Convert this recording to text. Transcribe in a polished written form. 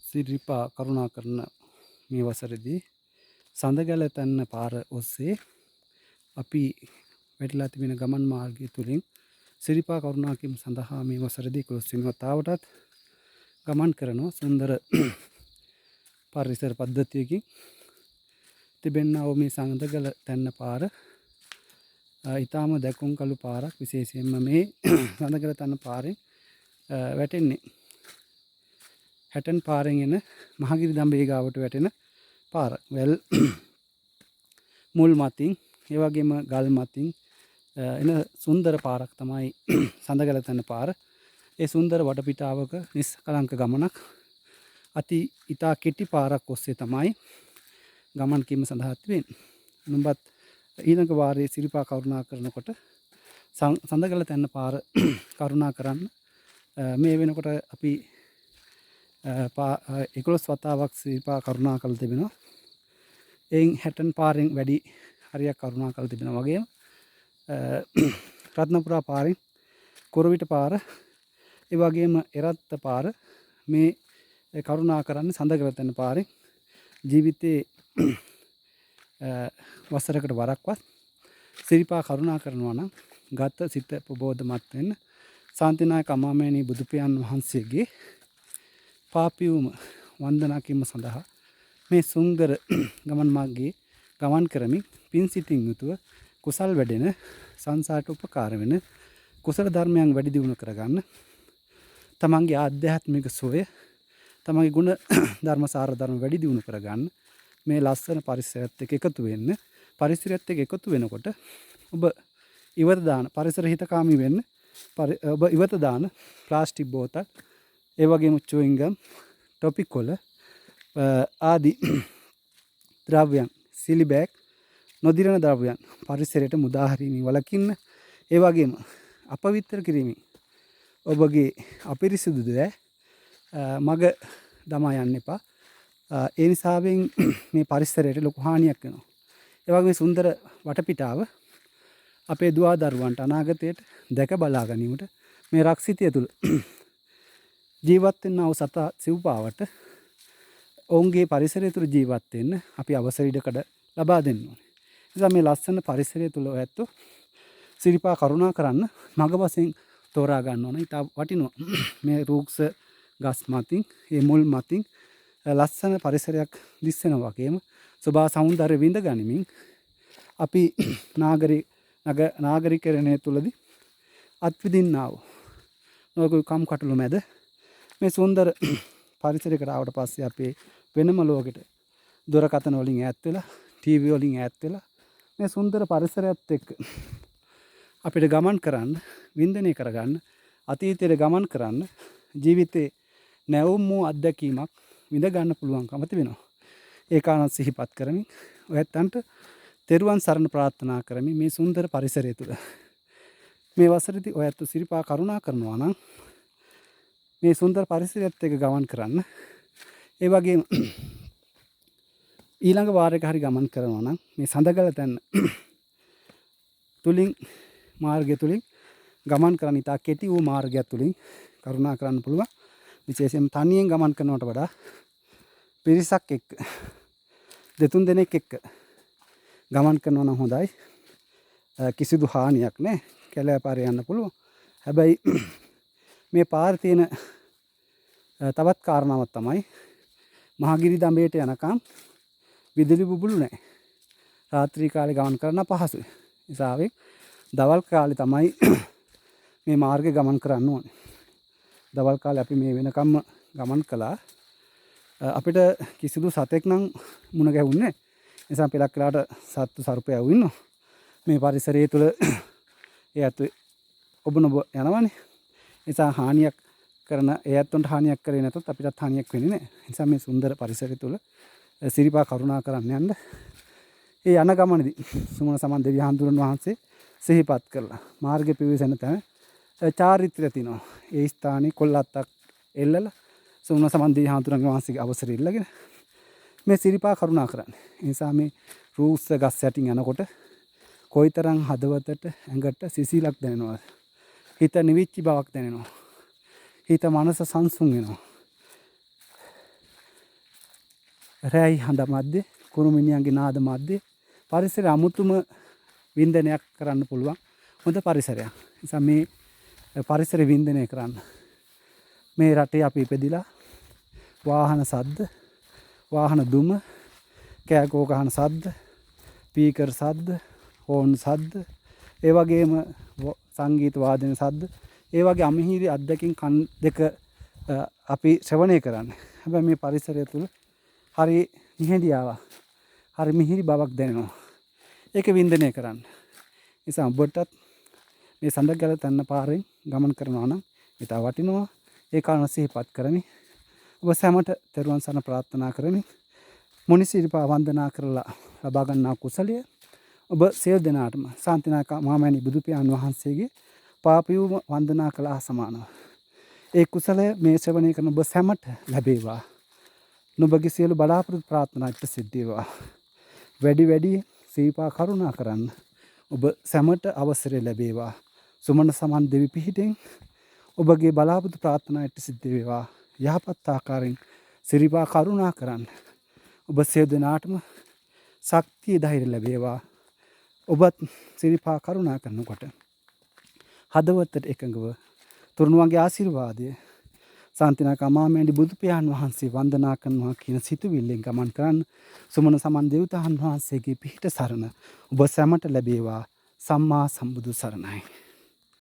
සිරිපා කරුණාකරන මේ වසරේදී සඳගැල තැන්න පාර ඔස්සේ අපි වැටිලා තිබෙන ගමන් මාර්ගය තුලින් සිරිපා කරුණාකින් සඳහා මේ වසරේදී 11 වෙනි වතාවටත් ගමන් කරන සුන්දර පරිසර පද්ධතියකින් තිබෙනා වූ මේ සඳගැල තැන්න පාර ඊටාම දැකුම් කළු පාරක්. විශේෂයෙන්ම මේ සඳගැල තැන්න පාරෙන් වැටෙන්නේ හැටන් පාරෙන් එන මහගිරි දඹේ ගාවට වැටෙන පාර. වැල් මුල් මතින් ඒ වගේම ගල් මතින් එන සුන්දර පාරක් තමයි සඳගැල තැන්න පාර. ඒ සුන්දර වටපිටාවක නිස්කලංක ගමනක් අති ඉතා කෙටි පාරක් ඔස්සේ තමයි ගමන් කිරීම සඳහා තිබෙන්නේ. නුඹත් ඊළඟ වාරයේ සිරිපා කරුණා කරනකොට සඳගැල තැන්න පාර කරුණා කරන්න. මේ වෙනකොට අපි 11 වතාවක් සිරිපා කරුණා කළ තිබෙනවා. එයින් හැටන් පාරෙන් වැඩි හරියක් කරුණා කළ තිබෙනවා වගේම රත්නපුරා පාරෙන් කොරවිට පාර ඒ වගේම එරත්ත පාර මේ කරුණා කරන්නේ සඳගැල තැන්න පාරෙන් ජීවිතේ වසරකට වරක්වත් සිරිපා කරුණා කරනවා නම් ගත සිත ප්‍රබෝධමත් වෙන්න ශාන්තිනායක අමාමෑණී බුදුපියාණන් වහන්සේගේ පාපියුම වන්දනා කිරීම සඳහා මේ සුන්දර ගමන් මාර්ගයේ ගමන් කරමින් පින් සිතින් යුතුව කුසල් වැඩෙන සංසාරට උපකාර වෙන කුසල ධර්මයන් වැඩි දියුණු කරගන්න තමන්ගේ ආධ්‍යාත්මික සෝය තමන්ගේ ගුණ ධර්ම සාර ධර්ම වැඩි දියුණු කරගන්න මේ ලස්සන පරිසරයත් එක්ක එකතු වෙන්න. පරිසරයත් එක්ක එකතු වෙනකොට ඔබ ඉවත දාන පරිසර හිතකාමී වෙන්න ඔබ ඉවත දාන ප්ලාස්ටික් බෝතල් ඒ වගේම චුයින්ගම් ටොපික් කොළ ආදී ද්‍රව්‍යයන් සිලි බෑග් නොදිරන ද්‍රව්‍යයන් පරිසරයට මුදා හරිමින් වළකින්න. ඒ වගේම අපවිත්‍ර කිරීමෙන් ඔබගේ අපිරිසිදු දෑ මග දමා යන්න එපා. ඒ නිසාවෙන් මේ පරිසරයට ලොකු හානියක් වෙනවා. ඒ වගේම සුන්දර වටපිටාව අපේ දුවා දරුවන්ට අනාගතයට දැක බලා ගැනීමට මේ රක්සිතය තුළ ජීවත් වෙනා වූ සතා සිව්පාවට ඔවුන්ගේ පරිසරය තුළ ජීවත් වෙන්න අපි අවසර ඉඩකඩ ලබා දෙන්න ඕනේ. නිසා මේ ලස්සන පරිසරය තුළ ඔයත්ෝ සිරිපා කරුණා කරන්න මග වශයෙන් තෝරා ගන්න ඕන. ඉතා වටිනවා මේ රූක්ෂ ගස් මතින් ඒ මුල් මතින් ලස්සන පරිසරයක් දිස්සෙනවා වගේම සෝභා සෞන්දර්ය විඳ ගනිමින් අපි නාගරිකරණය තුළදී අත්විඳින්නා වූ නොයෙකුත් කම්කටොළු මැද මේ සුන්දර පරිසරයකට ආවට පස්සේ අපේ වෙනම ලෝකෙට දුරකථන වලින් ඈත් වෙලා ටීවී වලින් ඈත් වෙලා මේ සුන්දර පරිසරයත් එක්ක අපිට ගමන් කරන්න වින්දනය කරගන්න අතීතයට ගමන් කරන්න ජීවිතේ නැවුම් වූ අත්දැකීමක් විඳ ගන්න පුළුවන්කම තිබෙනවා. ඒ කාරණා සිහිපත් කරමින් ඔයත්තන්ට තෙරුවන් සරණ ප්‍රාර්ථනා කරමින් මේ සුන්දර පරිසරය තුළ මේ වසරේදී ඔයත් සිරිපා කරුණා කරනවා නම් මේ සුන්දර පරිසරයත් එක්ක ගමන් කරන්න. ඒ වගේම ඊළඟ වාරයක හරි ගමන් කරනවා නම් මේ සඳගැල තැන්න තුලින් මාර්ගය තුලින් ගමන් කරන්න ඉතා කෙටි වූ මාර්ගයක් තුලින් කරුණා කරන්න පුළුවන්. විශේෂයෙන් තනියෙන් ගමන් කරනවට වඩා පිරිසක් එක්ක දෙතුන් දෙනෙක් එක්ක ගමන් කරනවා නම් හොඳයි. කිසිදු හානියක් නැහැ. කැලෑ පාරේ යන්න පුළුවන්. හැබැයි මේ පාරේ තියෙන තවත් කාරණාවක් තමයි මහගිරි දඹේට යනකම් විදුලි බුබුලු නැහැ. රාත්‍රී කාලේ ගමන් කරන්න අපහසුයි. ඒසාවෙන් දවල් කාලේ තමයි මේ මාර්ගේ ගමන් කරන්න ඕනේ. දවල් කාලේ අපි මේ වෙනකම්ම ගමන් කළා. අපිට කිසිදු සතෙක් නම් මුණ ගැහුන්නේ නැහැ. ඒ නිසා පෙලක් වෙලාවට සත්තු සර්පයෝ ඉන්නවා. මේ පරිසරය තුළ එයත් ඔබ නොබ යනවනේ. ඒ නිසා හානියක් කරන එයත්ොන්ට හානියක් කරේ නැතොත් අපිටත් හානියක් වෙන්නේ නැහැ. ඒ නිසා මේ සුන්දර පරිසරය තුළ සිරිපා කරුණා කරන්න යන්න. ඒ යන ගමනේදී සුමන සමන් දෙවියන් හඳුනන වහන්සේ සිහිපත් කරලා මාර්ගය පිවිසෙන තැන චාරිත්‍රය තිනවා. ඒ ස්ථානයේ කොල්ලත්තක් එල්ලලා සුමන සමන් දෙවියන් හඳුනන වහන්සේගේ අවසර ඉල්ලගෙන මේ සිරිපා කරුණා කරන්නේ. ඒ නිසා මේ රූස්ස ගස් යටින් යනකොට කොයිතරම් හදවතට ඇඟට සිසිලක් දැනෙනවද? හිත නිවිච්ච බවක් දැනෙනවා. හිත මනස සංසුන් වෙනවා. රැයි හඬ මැද්දේ කුරුමිනියන්ගේ නාද මැද්දේ පරිසරය අමුතුම වින්දනයක් කරන්න පුළුවන් හොඳ පරිසරයක්. නිසා මේ පරිසර වින්දනය කරන්න. මේ රටේ අපි ඉපදිලා වාහන සද්ද, වාහන දුම, කෑකෝ ගහන සද්ද, ස්පීකර් සද්ද, හෝන් සද්ද, ඒ වගේම සංගීත වාදන සද්ද, ඒ වගේ අමිහිරි අත්දැකීම් කන් දෙක අපි ශ්‍රවණය කරන්නේ. හැබැයි මේ පරිසරය තුළ හරි නිහඬියාවක්, හරි මිහිරි බවක් දැනෙනවා. ඒක වින්දනය කරන්න. නිසා ඔබටත් මේ සඳගල තන්න පාරෙන් ගමන් කරනවා නම් ඉතා වටිනවා. ඒ කාරණා සිහිපත් කරමි. ඔබ සැමට තෙරුවන් සරණ ප්‍රාර්ථනා කරමි. මුනි සිරිපා වන්දනා කරලා ලබා ගන්නා කුසලය ඔබ සියලු දෙනාටම ශාන්තිනායක මහමෑණි බුදු පියාණන් වහන්සේගේ පාපියුම වන්දනා කළා සමානව. ඒ කුසලය මේ ශ්‍රවණය කරන ඔබ සැමට ලැබේවා. නුඹගේ සියලු බලාපොරොත්තු ප්‍රාර්ථනා ඉෂ්ට සිද්ධ වේවා. වැඩි වැඩි සිරිපා කරුණා කරන්න ඔබ සැමට අවසරය ලැබේවා. සුමන සමන් දෙවි පිහිටෙන් ඔබගේ බලාපොරොත්තු ප්‍රාර්ථනා ඉෂ්ට සිද්ධ වේවා. යහපත් ආකාරයෙන් සිරිපා කරුණා කරන්න ඔබ සියලු දෙනාටම ශක්තිය ධෛර්ය ලැබේවා. ඔබත් සිරිපා කරුණා කරනකොට හදවතට එකඟව තුරුණුවන්ගේ ආශිර්වාදය ශාන්තිනායක මහමෑණි බුදු පියාණන් වහන්සේ වන්දනා කරනවා කියන සිතුවිල්ලෙන් ගමන් කරන්න. සුමන සමන් දෙවියන් වහන්සේගේ පිහිට සරණ ඔබ සැමට ලැබේවා. සම්මා සම්බුදු සරණයි.